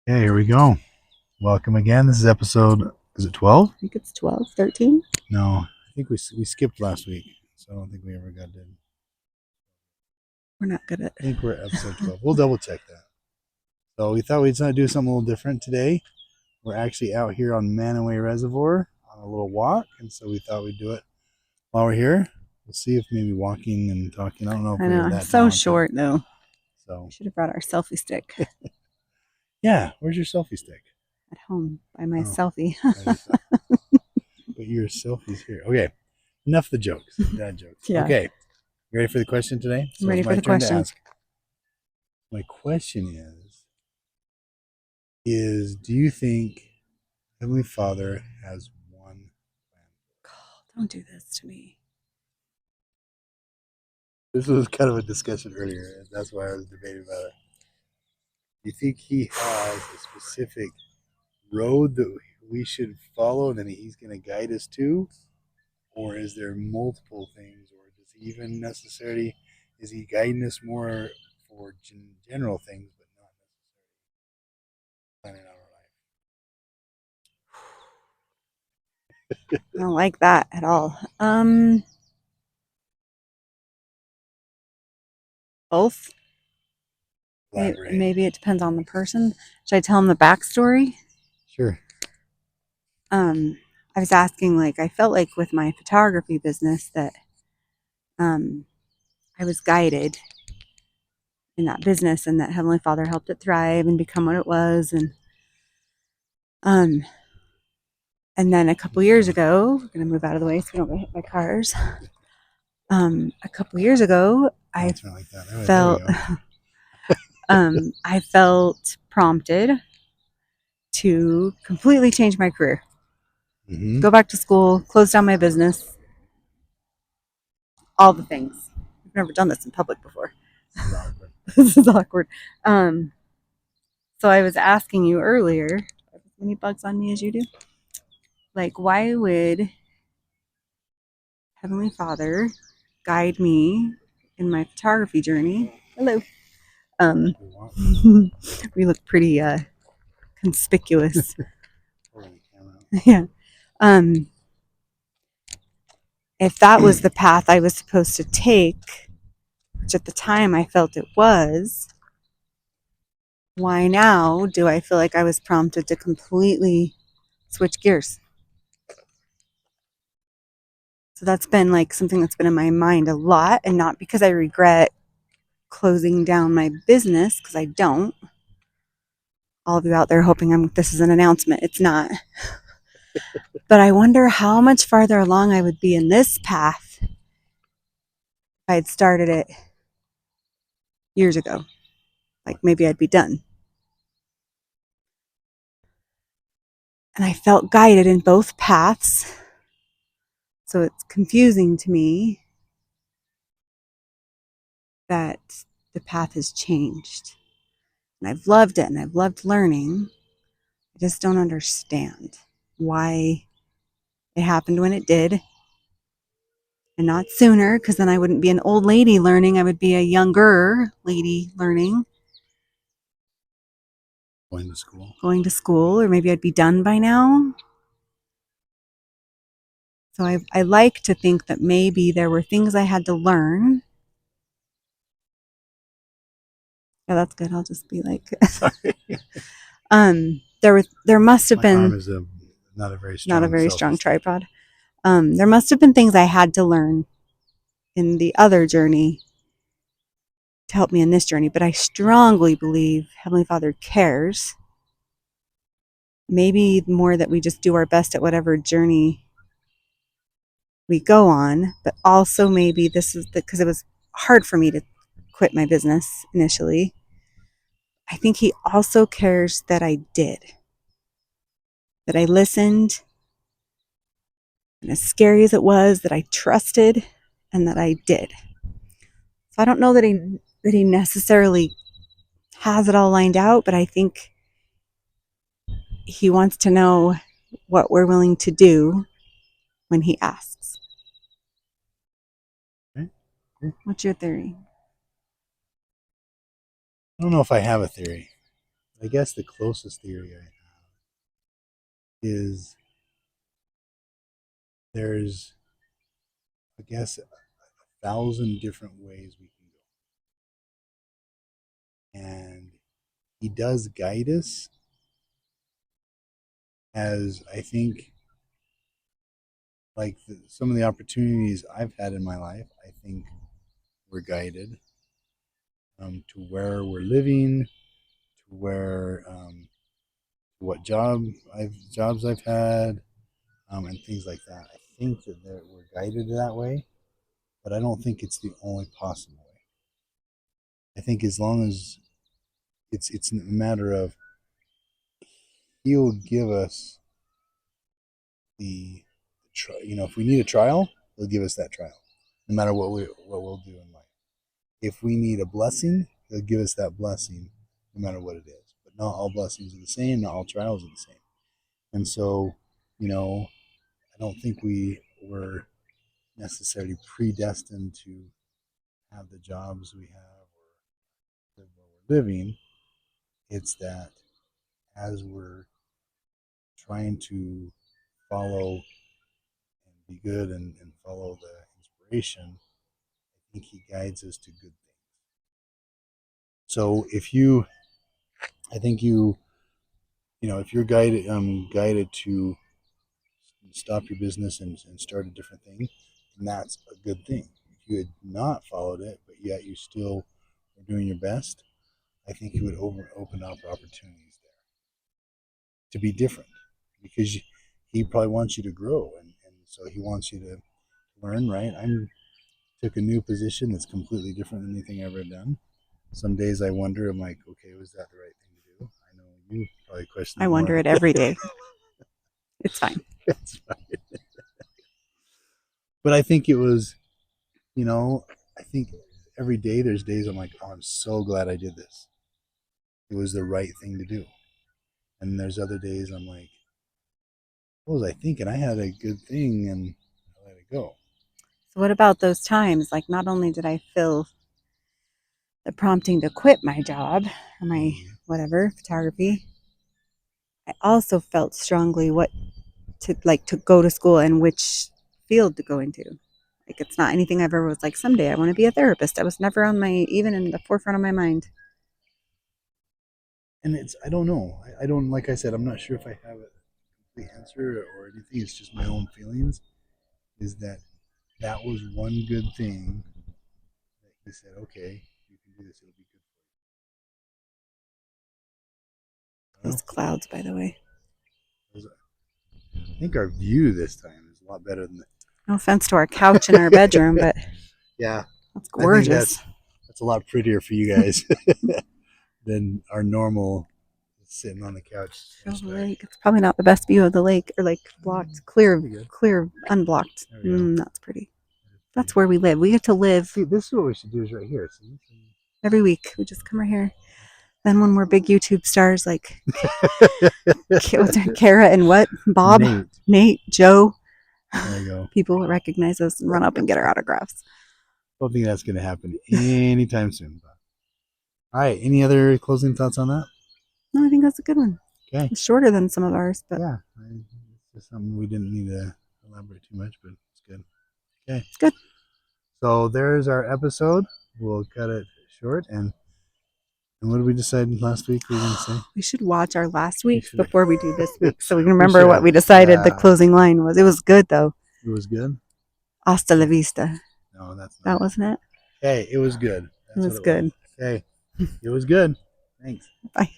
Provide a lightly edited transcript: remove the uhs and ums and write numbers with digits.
Okay, here we go. Welcome again. This is episode, is it 12? I think it's 12, 13. No, I think we skipped last week, so I don't think we ever got to. We're not good at I think we're at episode 12. We'll double check that. So we thought we'd do something a little different today. We're actually out here on Manaway Reservoir on a little walk, and so we thought we'd do it while we're here. We'll see if maybe walking and talking. I don't know if I we're know. that So talented. short, though. So We should have brought our selfie stick yeah, where's your selfie stick? at home by my Oh. selfie. But your selfie's here. Okay, enough of the jokes. Dad jokes. Yeah. Okay, you ready for the question today? I'm ready it's for my the turn to question. ask. My question is do you think Heavenly Father has one plan? God, don't do this to me. This was kind of a discussion earlier, and that's why I was debating about it. Do you think he has a specific road that we should follow and then he's going to guide us to? Or is there multiple things? Or does he even necessarily, is he guiding us more for general things, but not necessarily planning out our life? I don't like that at all. Both. Maybe it depends on the person. Should I tell him the backstory? Sure. I was asking, I felt like with my photography business that I was guided in that business and that Heavenly Father helped it thrive and become what it was. And then a couple years ago, we're going to move out of the way so we don't get hit by cars. A couple years ago, I felt prompted to completely change my career. Mm-hmm. Go back to school, close down my business, all the things. I've never done this in public before. This is awkward. So I was asking you earlier, as many bugs on me as you do, why would Heavenly Father guide me in my photography journey? Hello. We look pretty conspicuous. Yeah. If that was the path I was supposed to take, which at the time I felt it was, why now do I feel like I was prompted to completely switch gears? So that's been something that's been in my mind a lot, and not because I regret closing down my business, because I don't. All of you out there hoping this is an announcement. It's not. But I wonder how much farther along I would be in this path if I had started it years ago. Maybe I'd be done. And I felt guided in both paths. So it's confusing to me that the path has changed. And I've loved it and I've loved learning. I just don't understand why it happened when it did. And not sooner, because then I wouldn't be an old lady learning. I would be a younger lady learning. Going to school, or maybe I'd be done by now. So I like to think that maybe there were things I had to learn. Yeah, that's good. I'll just be sorry. There must have been. My arm is not a very strong tripod. There must have been things I had to learn in the other journey to help me in this journey, but I strongly believe Heavenly Father cares. Maybe more that we just do our best at whatever journey we go on, but also maybe this is because it was hard for me to quit my business initially. I think he also cares that I did, that I listened, and as scary as it was, that I trusted and that I did. So I don't know that he necessarily has it all lined out, but I think he wants to know what we're willing to do when he asks. Okay. What's your theory? I don't know if I have a theory. I guess the closest theory I have is there's, I guess, 1,000 different ways we can go. And he does guide us as I think, like some of the opportunities I've had in my life, I think we're guided to where we're living, to where what jobs I've had, and things like that. I think that we're guided that way, but I don't think it's the only possible way. I think as long as it's a matter of he'll give us the if we need a trial, he'll give us that trial, no matter what we'll do in life. If we need a blessing, he'll give us that blessing, no matter what it is. But not all blessings are the same. Not all trials are the same. And so, I don't think we were necessarily predestined to have the jobs we have or live where we're living. It's that as we're trying to follow and be good and follow the inspiration, I think he guides us to good things. So I think if you're guided to stop your business and start a different thing, then that's a good thing. If you had not followed it, but yet you still are doing your best, I think it would open up opportunities there to be different, because he probably wants you to grow, and so he wants you to learn. Right? I took a new position that's completely different than anything I've ever done. Some days I wonder, I'm like, okay, was that the right thing to do? I know you probably question I that wonder more. it every day. It's fine. That's fine. But I think it was, I think every day there's days I'm like, oh, I'm so glad I did this. It was the right thing to do. And there's other days I'm like, what was I thinking? I had a good thing and I let it go. So what about those times? Like, not only did I feel the prompting to quit my job or my whatever photography, I also felt strongly what to go to school and which field to go into. Like, it's not anything I've ever was like, someday I want to be a therapist. I was never even in the forefront of my mind. And I don't know. I don't, like I said, I'm not sure if I have a complete answer or anything. It's just my own feelings. Is that was one good thing that he said, okay, you can do this. It'll be good for you. Those clouds, by the way. I think our view this time is a lot better than that. No offense to our couch in our bedroom, but yeah, that's gorgeous. I think that's a lot prettier for you guys than our normal sitting on the couch. The lake. It's probably not the best view of the lake, or like blocked, clear, unblocked. That's pretty. That's where we live. We get to live. See, this is what we should do is right here. See? Every week. We just come right here. Then when we're big YouTube stars like Kara and Bob, Nate, Joe, there you go. People will recognize us and run up and get our autographs. I don't think that's going to happen anytime soon. All right. Any other closing thoughts on that? No, I think that's a good one. Okay. It's shorter than some of ours, but yeah, it's just something we didn't need to elaborate too much, but it's good. Okay. It's good. So there's our episode. We'll cut it short. And what did we decide last week we were going to say? We should watch our last week's before we do this week, so we can remember what we decided the closing line was. It was good, though. It was good? Hasta la vista. No, that's not. That wasn't it? Hey, it was good. It was good. Okay. It was good. Thanks. Bye.